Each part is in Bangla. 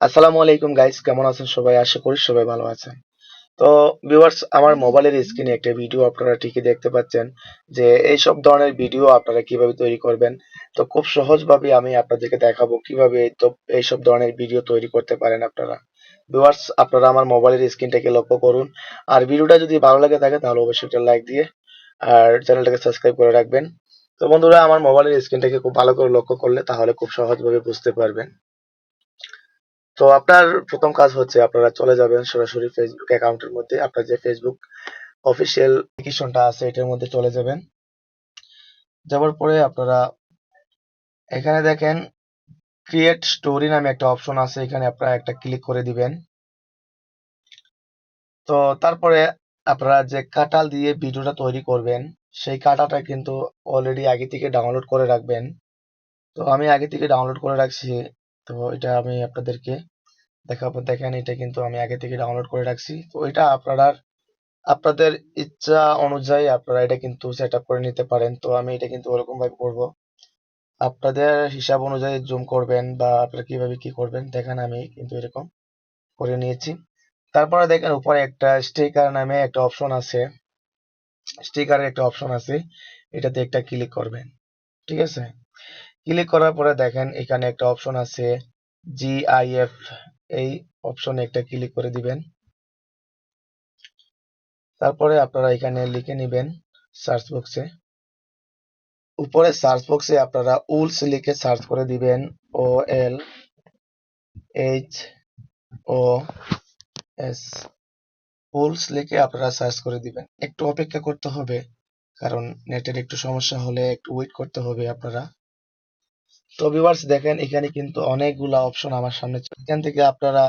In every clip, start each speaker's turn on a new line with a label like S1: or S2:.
S1: আসসালামু আলাইকুম গাইস, কেমন আছেন সবাই? আশা করি সবাই ভালো আছেন। তো ভিউয়ার্স, আমার মোবাইলের স্ক্রিনে একটা ভিডিও আপনারা ঠিকই দেখতে পাচ্ছেন যে এইসব ধরনের ভিডিও আপনারা কিভাবে তৈরি করবেন। তো খুব সহজভাবে আমি আপনাদেরকে দেখাবো কিভাবে এইসব ধরনের ভিডিও তৈরি করতে পারেন আপনারা। ভিউয়ার্স, আপনারা আমার মোবাইলের স্ক্রিনটাকে লক্ষ্য করুন। আর ভিডিওটা যদি ভালো লাগে থাকে তাহলে অবশ্যই একটা লাইক দিয়ে আর চ্যানেলটাকে সাবস্ক্রাইব করে রাখবেন। তো বন্ধুরা, আমার মোবাইলের স্ক্রিনটাকে খুব ভালো করে লক্ষ্য করলে তাহলে খুব সহজভাবে বুঝতে পারবেন। তো আপনার প্রথম কাজ হচ্ছে আপনারা চলে যাবেন সরাসরি ফেসবুক অ্যাকাউন্টের মধ্যে। আপনার যে ফেসবুক অফিসিয়াল অ্যাপ্লিকেশনটা আছে এটার মধ্যে চলে যাবেন। যাওয়ার পরে আপনারা এখানে দেখেন ক্রিয়েট স্টোরি নামে একটা অপশন আছে, এখানে আপনারা একটা ক্লিক করে দিবেন। তো তারপরে আপনারা যে কাটাল দিয়ে ভিডিওটা তৈরি করবেন সেই কাটাটা কিন্তু অলরেডি আগে থেকে ডাউনলোড করে রাখবেন। তো আমি আগে থেকে ডাউনলোড করে রাখছি। তো এটা আমি আপনাদেরকে দেখাবো। দেখেন, এটা কিন্তু আমি আগে থেকে ডাউনলোড করে রাখছি। তো এটা আপনারা আপনাদের ইচ্ছা অনুযায়ী আপনারা এটা কিন্তু সেট আপ করে নিতে পারেন। তো আমি এটা কিন্তু ওরকম ভাবে করবো, আপনাদের হিসাব অনুযায়ী জুম করবেন বা আপনারা কিভাবে কি করবেন। দেখেন, আমি কিন্তু এরকম করে নিয়েছি। তারপরে দেখেন উপরে একটা স্টিকার নামে একটা অপশন আছে, স্টিকারের একটা অপশন আছে, এটাতে একটা ক্লিক করবেন। ঠিক আছে, ক্লিক করার পরে দেখেন এখানে একটা অপশন আছে জিআইএফ, এই অপশনে একটা ক্লিক করে দিবেন। তারপরে আপনারা এখানে লিখে নেবেন সার্চ বক্সে, উপরে সার্চ বক্সে আপনারা উলস লিখে সার্চ করে দিবেন। OLHOS, উলস লিখে আপনারা সার্চ করে দিবেন। একটু অপেক্ষা করতে হবে, কারণ নেটের একটু সমস্যা হলে একটু ওয়েট করতে হবে আপনারা। তো ভিউয়ার্স, দেখেন এখানে কিন্তু অনেকগুলা অপশন আমার সামনে, এখান থেকে আপনারা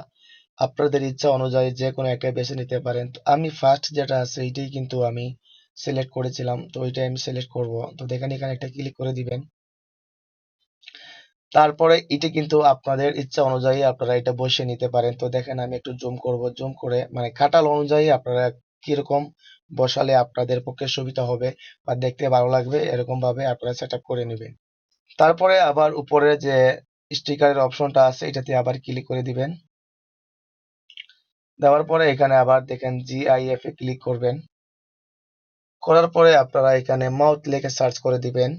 S1: আপনাদের ইচ্ছা অনুযায়ী যে কোনো একটা বেছে নিতে পারেন। তো আমি ফার্স্ট যেটা আছে এইটাই কিন্তু আমি সিলেক্ট করেছিলাম, তো ওইটাই আমি সিলেক্ট করব। তো দেখেন এখানে একটা ক্লিক করে দিবেন। তারপরে এটা কিন্তু আপনাদের ইচ্ছা অনুযায়ী আপনারা এটা বসিয়ে নিতে পারেন। তো দেখেন আমি একটু জুম করব, জুম করে মানে খাটাল অনুযায়ী আপনারা কিরকম বসালে আপনাদের পক্ষে সুবিধা হবে বা দেখতে ভালো লাগবে এরকম ভাবে আপনারা সেট আপ করে নেবেন। তারপরে আবার উপরে যে স্টিকারের অপশনটা আছে এটাতে আবার ক্লিক করে দিবেন। দেওয়ার পরে এখানে আবার দেখেন জিআইএফ এ ক্লিক করবেন। করার পরে আপনারা এখানে মাউথ লিখে সার্চ করে দিবেন।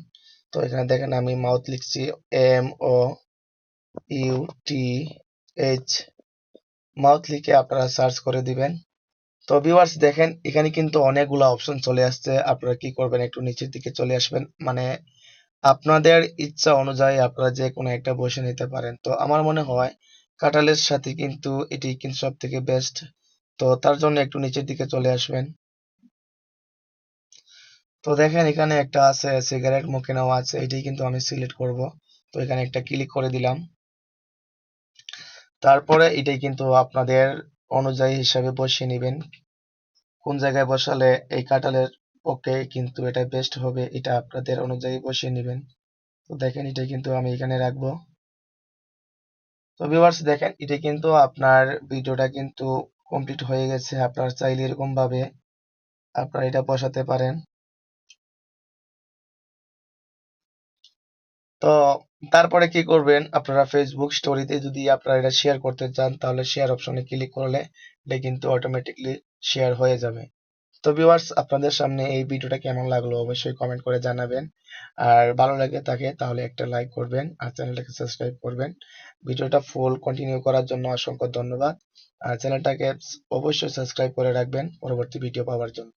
S1: তো এখানে দেখেন আমি মাউথ লিখছি, MOUTH, মাউথ লিখে আপনারা সার্চ করে দিবেন। তো ভিউয়ার্স, দেখেন এখানে কিন্তু অনেকগুলো অপশন চলে আসছে। আপনারা কি করবেন, একটু নিচের দিকে চলে আসবেন, মানে আপনাদের ইচ্ছা অনুযায়ী আপনারা যে কোনো একটা বসে নিতে পারেন। তো আমার মনে হয় কাঁঠালের সাথে কিন্তু এটি কিন্তু সব থেকে বেস্ট। তো তার জন্য একটু নিচের দিকে চলে আসবেন। তো দেখেন এখানে একটা আছে সিগারেট মুখে নেওয়া আছে, এটি কিন্তু আমি সিলেক্ট করব। তো এখানে একটা ক্লিক করে দিলাম। তারপরে এটাই কিন্তু আপনাদের অনুযায়ী হিসাবে বসিয়ে নেবেন, কোন জায়গায় বসালে এই কাঁঠালের পক্ষে কিন্তু এটা বেস্ট হবে, এটা আপনাদের অনুযায়ী বসিয়ে নেবেন। তো দেখেন এটা কিন্তু আমি এখানে রাখবো। তো ভিউয়ার্স, দেখেন এটা কিন্তু আপনার ভিডিওটা কিন্তু কমপ্লিট হয়ে গেছে। আপনারা চাইলে এরকম ভাবে আপনারা এটা বসাতে পারেন। তো তারপরে কি করবেন, আপনারা ফেসবুক স্টোরিতে যদি আপনারা এটা শেয়ার করতে চান তাহলে শেয়ার অপশনে ক্লিক করলে এটা কিন্তু অটোমেটিকলি শেয়ার হয়ে যাবে। তো ভিউয়ার্স, আপনাদের সামনে এই ভিডিওটা কেমন লাগলো অবশ্যই কমেন্ট করে জানাবেন। আর ভালো লাগে থাকে তাহলে একটা লাইক করবেন আর চ্যানেলটাকে সাবস্ক্রাইব করবেন। ভিডিওটা ফুল কন্টিনিউ করার জন্য অসংখ্য ধন্যবাদ। আর চ্যানেলটাকে অবশ্যই সাবস্ক্রাইব করে রাখবেন পরবর্তী ভিডিও পাওয়ার জন্য।